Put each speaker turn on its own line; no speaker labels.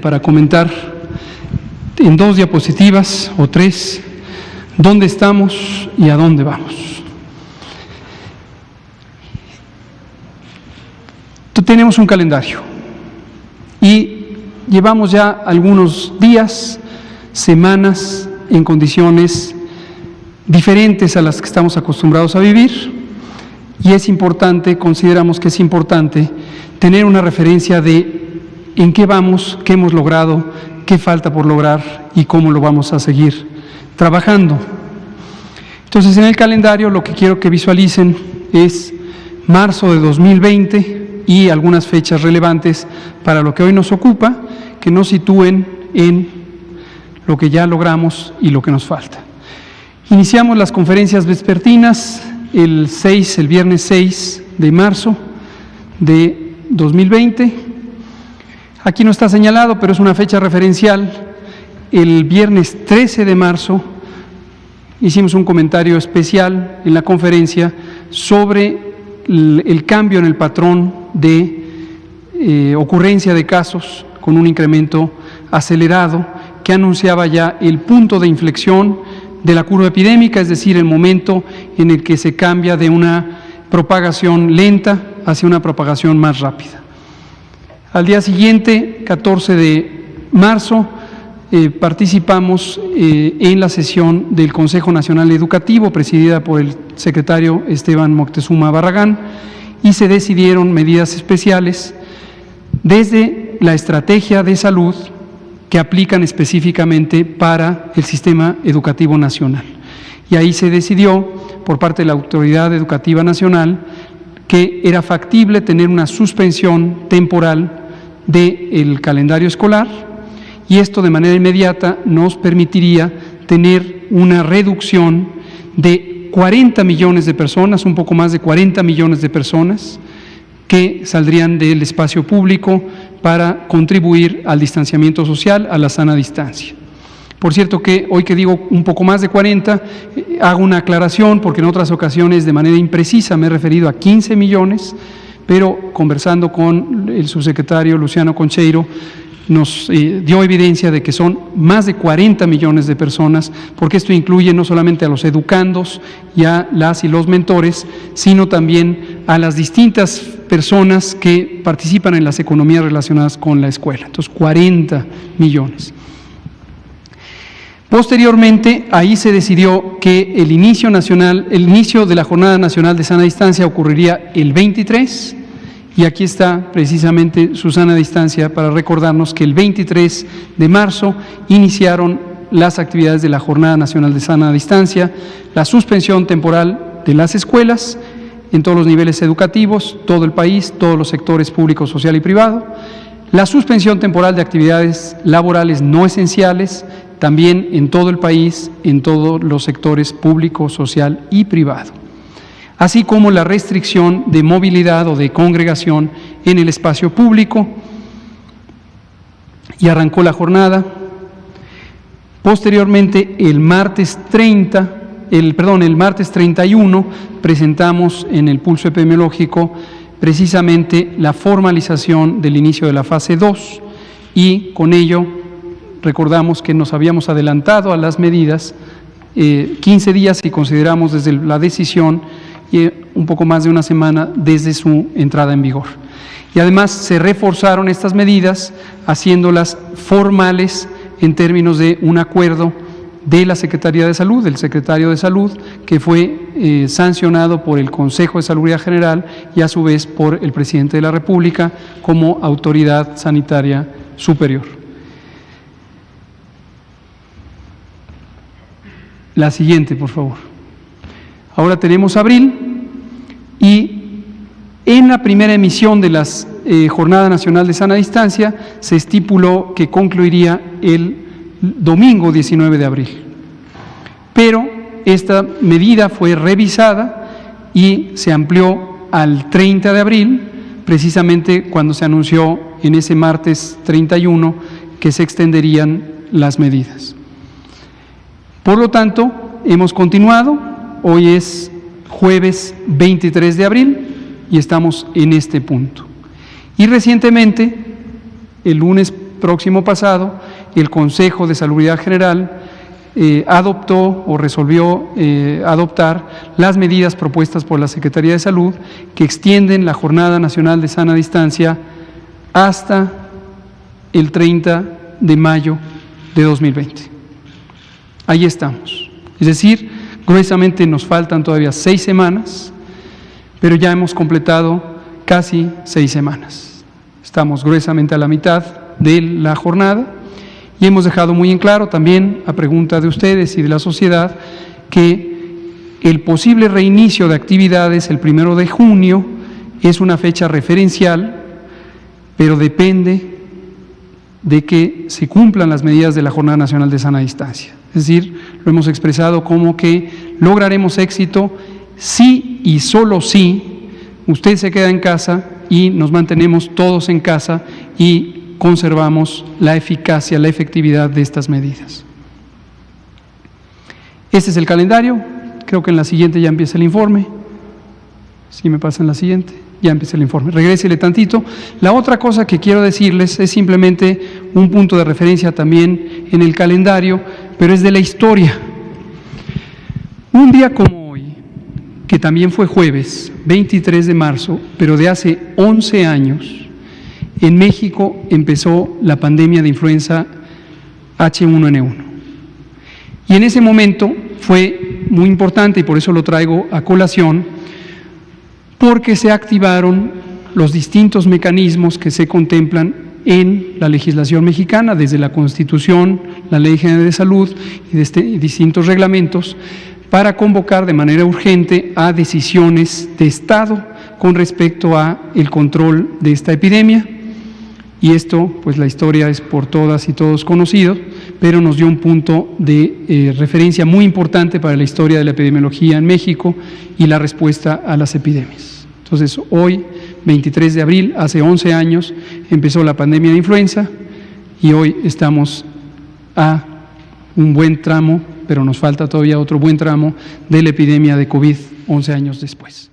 Para comentar en 2 diapositivas o 3 dónde estamos y a dónde vamos. Tenemos un calendario y llevamos ya algunos días, semanas en condiciones diferentes a las que estamos acostumbrados a vivir, y es importante, consideramos que es importante tener una referencia de en qué vamos, qué hemos logrado, qué falta por lograr y cómo lo vamos a seguir trabajando. Entonces, en el calendario lo que quiero que visualicen es marzo de 2020 y algunas fechas relevantes para lo que hoy nos ocupa, que nos sitúen en lo que ya logramos y lo que nos falta. Iniciamos las conferencias vespertinas el viernes 6 de marzo de 2020. Aquí no está señalado, pero es una fecha referencial. El viernes 13 de marzo hicimos un comentario especial en la conferencia sobre el cambio en el patrón de ocurrencia de casos con un incremento acelerado que anunciaba ya el punto de inflexión de la curva epidémica, es decir, el momento en el que se cambia de una propagación lenta hacia una propagación más rápida. Al día siguiente, 14 de marzo, participamos en la sesión del Consejo Nacional Educativo, presidida por el secretario Esteban Moctezuma Barragán, y se decidieron medidas especiales desde la estrategia de salud que aplican específicamente para el sistema educativo nacional. Y ahí se decidió, por parte de la Autoridad Educativa Nacional, que era factible tener una suspensión temporal del calendario escolar, y esto de manera inmediata nos permitiría tener una reducción de 40 millones de personas, un poco más de 40 millones de personas, que saldrían del espacio público para contribuir al distanciamiento social, a la sana distancia. Por cierto que hoy que digo un poco más de 40, hago una aclaración porque en otras ocasiones de manera imprecisa me he referido a 15 millones, pero conversando con el subsecretario Luciano Concheiro, nos dio evidencia de que son más de 40 millones de personas, porque esto incluye no solamente a los educandos y a las y los mentores, sino también a las distintas personas que participan en las economías relacionadas con la escuela. Entonces, 40 millones. Posteriormente, ahí se decidió que el inicio de la Jornada Nacional de Sana Distancia ocurriría el 23, y aquí está precisamente su sana distancia para recordarnos que el 23 de marzo iniciaron las actividades de la Jornada Nacional de Sana Distancia, la suspensión temporal de las escuelas en todos los niveles educativos, todo el país, todos los sectores público, social y privado, la suspensión temporal de actividades laborales no esenciales, también en todo el país, en todos los sectores público, social y privado, así como la restricción de movilidad o de congregación en el espacio público, y arrancó la jornada. Posteriormente, el martes 31, presentamos en el pulso epidemiológico precisamente la formalización del inicio de la fase 2, y con ello recordamos que nos habíamos adelantado a las medidas 15 días si consideramos desde la decisión, y un poco más de una semana desde su entrada en vigor. Y además se reforzaron estas medidas haciéndolas formales en términos de un acuerdo de la Secretaría de Salud, del Secretario de Salud, que fue sancionado por el Consejo de Salubridad General y a su vez por el Presidente de la República como autoridad sanitaria superior. La siguiente, por favor. Ahora tenemos abril, y en la primera emisión de la Jornada Nacional de Sana Distancia se estipuló que concluiría el domingo 19 de abril. Pero esta medida fue revisada y se amplió al 30 de abril, precisamente cuando se anunció en ese martes 31 que se extenderían las medidas. Por lo tanto, hemos continuado. Hoy es jueves 23 de abril y estamos en este punto. Y recientemente, el lunes próximo pasado, el Consejo de Salubridad General adoptó o resolvió adoptar las medidas propuestas por la Secretaría de Salud que extienden la Jornada Nacional de Sana Distancia hasta el 30 de mayo de 2020. Ahí estamos. Es decir, gruesamente nos faltan todavía 6 semanas, pero ya hemos completado casi 6 semanas. Estamos gruesamente a la mitad de la jornada y hemos dejado muy en claro también, a pregunta de ustedes y de la sociedad, que el posible reinicio de actividades el 1 de junio es una fecha referencial, pero depende de que se cumplan las medidas de la Jornada Nacional de Sana Distancia. Es decir, lo hemos expresado como que lograremos éxito si y solo si usted se queda en casa y nos mantenemos todos en casa y conservamos la eficacia, la efectividad de estas medidas. Este es el calendario. Creo que en la siguiente ya empieza el informe. Si me pasan la siguiente, ya empieza el informe. Regrésele tantito. La otra cosa que quiero decirles es simplemente un punto de referencia también en el calendario, pero es de la historia. Un día como hoy, que también fue jueves, 23 de marzo, pero de hace 11 años, en México empezó la pandemia de influenza H1N1. Y en ese momento fue muy importante, y por eso lo traigo a colación, porque se activaron los distintos mecanismos que se contemplan en la legislación mexicana, desde la Constitución, la Ley General de Salud y distintos reglamentos, para convocar de manera urgente a decisiones de Estado con respecto a el control de esta epidemia. Y esto, pues la historia es por todas y todos conocido, pero nos dio un punto de referencia muy importante para la historia de la epidemiología en México y la respuesta a las epidemias. Entonces, hoy, 23 de abril, hace 11 años, empezó la pandemia de influenza y hoy estamos a un buen tramo, pero nos falta todavía otro buen tramo de la epidemia de COVID 11 años después.